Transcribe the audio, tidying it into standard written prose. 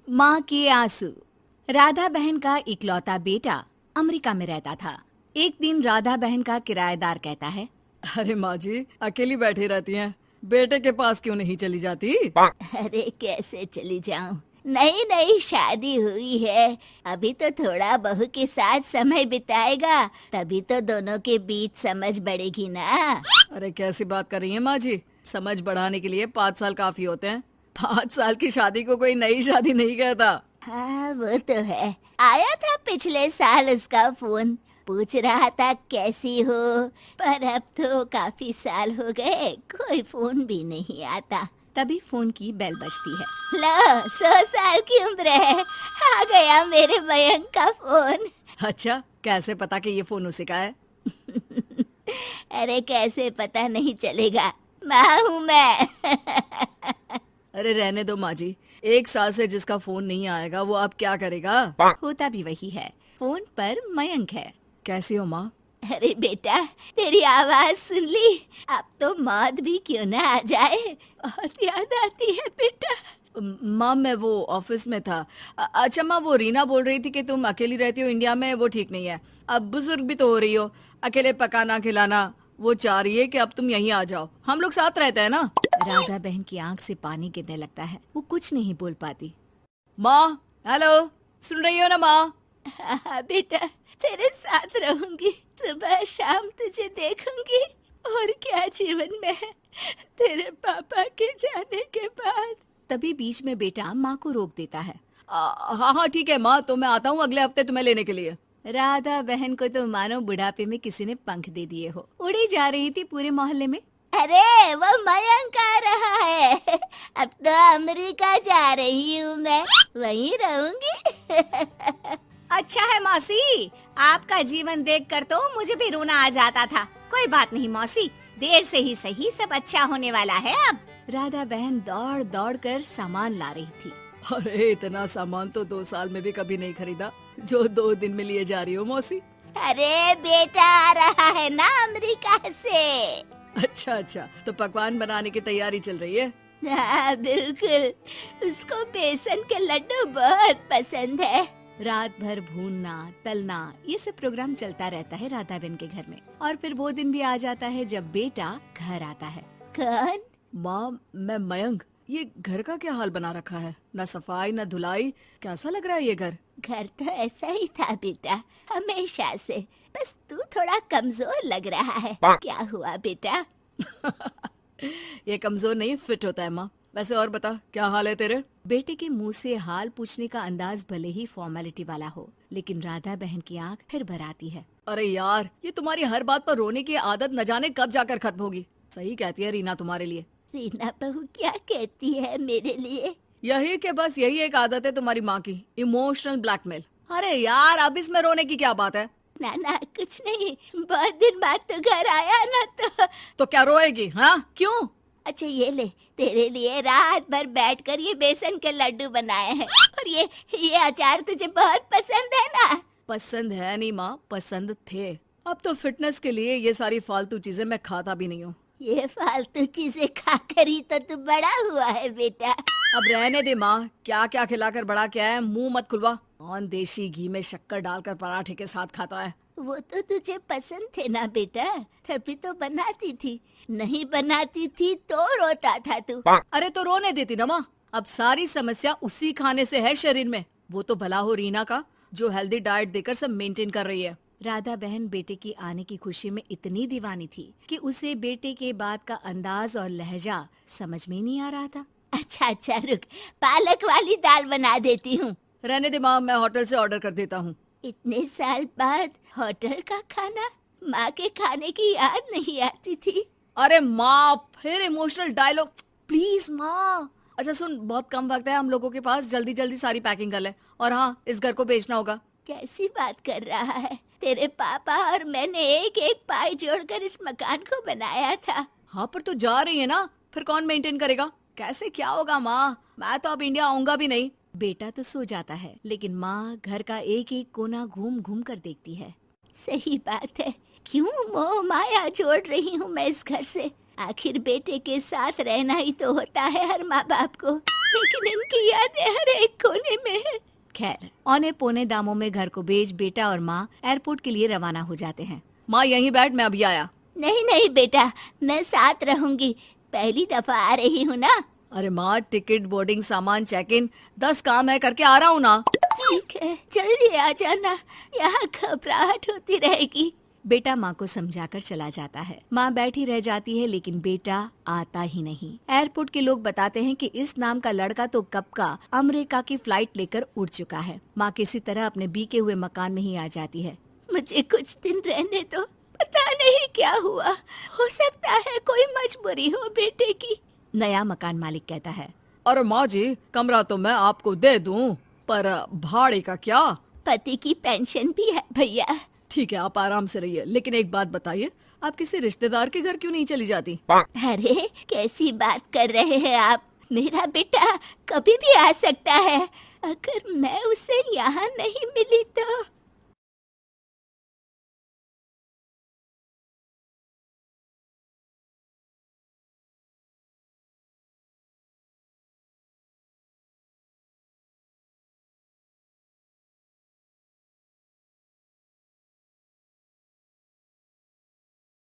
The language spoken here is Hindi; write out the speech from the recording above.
माँ के आंसू। राधा बहन का इकलौता बेटा अमेरिका में रहता था। एक दिन राधा बहन का किराएदार कहता है, अरे माँ जी अकेली बैठी रहती हैं, बेटे के पास क्यों नहीं चली जाती? अरे कैसे चली जाऊं, नई नई शादी हुई है। अभी तो थोड़ा बहू के साथ समय बिताएगा, तभी तो दोनों के बीच समझ बढ़ेगी ना। अरे कैसी बात कर रही हैं माँ जी, समझ बढ़ाने के लिए 5 साल काफी होते हैं। 5 साल की शादी को कोई नई शादी नहीं कहता। हाँ वो तो है। आया था पिछले साल उसका फोन, पूछ रहा था कैसी हो, पर अब तो काफी साल हो गए, कोई फोन भी नहीं आता। तभी फोन की बेल बजती है। लो 100 साल की उम्र है, आ गया मेरे मयंक का फोन। अच्छा कैसे पता कि ये फोन उसी का है? अरे कैसे पता नहीं चलेगा, माँ हूँ मैं। अरे रहने दो माँ जी, 1 साल से जिसका फोन नहीं आएगा वो अब क्या करेगा? होता भी वही है, फोन पर मयंक है। कैसी हो माँ? अरे बेटा तेरी आवाज सुन ली, अब तो मौत भी क्यों ना आ जाए, बहुत याद आती है बेटा। माँ मैं वो ऑफिस में था। अच्छा माँ, वो रीना बोल रही थी कि तुम अकेली रहती हो इंडिया में, वो ठीक नहीं है। अब बुजुर्ग भी तो हो रही हो, अकेले पकाना खिलाना, वो चाह रही है कि अब तुम यहीं आ जाओ, हम लोग साथ रहते हैं ना। राधा बहन की आंख से पानी गिरने लगता है, वो कुछ नहीं बोल पाती। माँ हेलो, सुन रही हो ना माँ? हाँ बेटा, तेरे साथ रहूंगी, सुबह शाम तुझे देखूंगी, और क्या जीवन में है तेरे पापा के जाने के बाद। तभी बीच में बेटा माँ को रोक देता है। हाँ हाँ ठीक है माँ, तो मैं आता हूँ अगले हफ्ते तुम्हें लेने के लिए। राधा बहन को तो मानो बुढ़ापे में किसी ने पंख दे दिए हो, उड़ी जा रही थी पूरे मोहल्ले में। अरे वो मयंक आ रहा है, अब तो अमेरिका जा रही हूँ मैं, वहीं रहूंगी। अच्छा है मौसी, आपका जीवन देखकर तो मुझे भी रोना आ जाता था। कोई बात नहीं मौसी, देर से ही सही सब अच्छा होने वाला है अब। राधा बहन दौड़ दौड़ कर सामान ला रही थी। अरे इतना सामान तो 2 साल में भी कभी नहीं खरीदा जो 2 दिन में लिए जा रही हो मौसी। अरे बेटा आ रहा है ना अमेरिका से। अच्छा, तो पकवान बनाने की तैयारी चल रही है? हाँ बिल्कुल, उसको बेसन के लड्डू बहुत पसंद है। रात भर भूनना तलना ये सब प्रोग्राम चलता रहता है राधा बहन के घर में। और फिर वो दिन भी आ जाता है जब बेटा घर आता है। कौन? माँ मैं मयंक। ये घर का क्या हाल बना रखा है, न सफाई न धुलाई, कैसा लग रहा है ये घर? घर तो ऐसा ही था बेटा, हमेशा से, बस तू थोड़ा कमजोर लग रहा है। क्या हुआ बेटा? ये कमजोर नहीं फिट होता है माँ। वैसे और बता क्या हाल है तेरे? बेटे के मुंह से हाल पूछने का अंदाज भले ही फॉर्मेलिटी वाला हो, लेकिन राधा बहन की आंख फिर भर आती है। अरे यार, ये तुम्हारी हर बात पर रोने की आदत न जाने कब जाकर खत्म होगी। सही कहती है रीना तुम्हारे लिए। रीना बहू क्या कहती है मेरे लिए? यही के बस यही एक आदत है तुम्हारी माँ की, इमोशनल ब्लैकमेल। अरे यार अब इसमें रोने की क्या बात है? ना कुछ नहीं, बहुत दिन बाद तो घर आया ना तो क्या रोएगी? हाँ क्यों? अच्छा ये ले, तेरे लिए रात भर बैठकर ये बेसन के लड्डू बनाए हैं, और ये अचार तुझे बहुत पसंद है ना? पसंद है नहीं माँ, पसंद थे। अब तो फिटनेस के लिए ये सारी फालतू चीजें मैं खाता भी नहीं हूँ। ये फालतू चीजें खाकर ही तो तू बड़ा हुआ है बेटा। अब रहने दे माँ, क्या क्या खिलाकर बड़ा किया है, मुंह मत खुलवा। कौन देशी घी में शक्कर डालकर पराठे के साथ खाता है? वो तो तुझे पसंद थे ना बेटा, तभी तो बनाती थी, नहीं बनाती थी तो रोता था तू। अरे तो रोने देती ना माँ, अब सारी समस्या उसी खाने से है शरीर में। वो तो भला हो रीना का, जो हेल्दी डाइट देकर सब मेंटेन कर रही है। राधा बहन बेटे की आने की खुशी में इतनी दीवानी थी कि उसे बेटे के बात का अंदाज और लहजा समझ में नहीं आ रहा था। अच्छा रुक, पालक वाली दाल बना देती हूँ। रहने दे माँ, मैं होटल से ऑर्डर कर देता हूँ। इतने साल बाद होटल का खाना, माँ के खाने की याद नहीं आती थी। अरे माँ फिर इमोशनल डायलॉग, प्लीज माँ। अच्छा सुन, बहुत कम वक्त है हम लोगों के पास, जल्दी जल्दी सारी पैकिंग कर ले। और हाँ, इस घर को बेचना होगा। कैसी बात कर रहा है? तेरे पापा और मैंने एक एक पाई जोड़कर इस मकान को बनाया था। हाँ पर तो जा रही है ना, फिर कौन मेंटेन करेगा? कैसे क्या होगा माँ, मैं तो अब इंडिया आऊंगा भी नहीं। बेटा तो सो जाता है, लेकिन माँ घर का एक एक कोना घूम घूम कर देखती है। सही बात है, क्यों मोह माया जोड़ रही हूँ मैं इस घर से? आखिर बेटे के साथ रहना ही तो होता है हर माँ बाप को, लेकिन इनकी यादें हर एक कोने खैर, औने पौने दामों में घर को बेच बेटा और माँ एयरपोर्ट के लिए रवाना हो जाते हैं। माँ यहीं बैठ, मैं अभी आया। नहीं नहीं बेटा, मैं साथ रहूंगी, पहली दफा आ रही हूँ ना। अरे माँ, टिकट, बोर्डिंग, सामान, चेक इन 10 काम है, करके आ रहा हूँ ना। ठीक है, जल्दी आ जाना, यहाँ घबराहट होती रहेगी। बेटा माँ को समझाकर चला जाता है। माँ बैठी रह जाती है लेकिन बेटा आता ही नहीं। एयरपोर्ट के लोग बताते हैं कि इस नाम का लड़का तो कब का अमेरिका की फ्लाइट लेकर उड़ चुका है। माँ किसी तरह अपने बीके हुए मकान में ही आ जाती है। मुझे कुछ दिन रहने दो, पता नहीं क्या हुआ, हो सकता है कोई मजबूरी हो बेटे की। नया मकान मालिक कहता है। अरे माँ जी, कमरा तो मैं आपको दे दूँ, पर भाड़े का क्या? पति की पेंशन भी है भैया। ठीक है, आप आराम से रहिए, लेकिन एक बात बताइए, आप किसी रिश्तेदार के घर क्यों नहीं चली जाती? अरे कैसी बात कर रहे हैं आप, मेरा बेटा कभी भी आ सकता है। अगर मैं उसे यहाँ नहीं मिली तो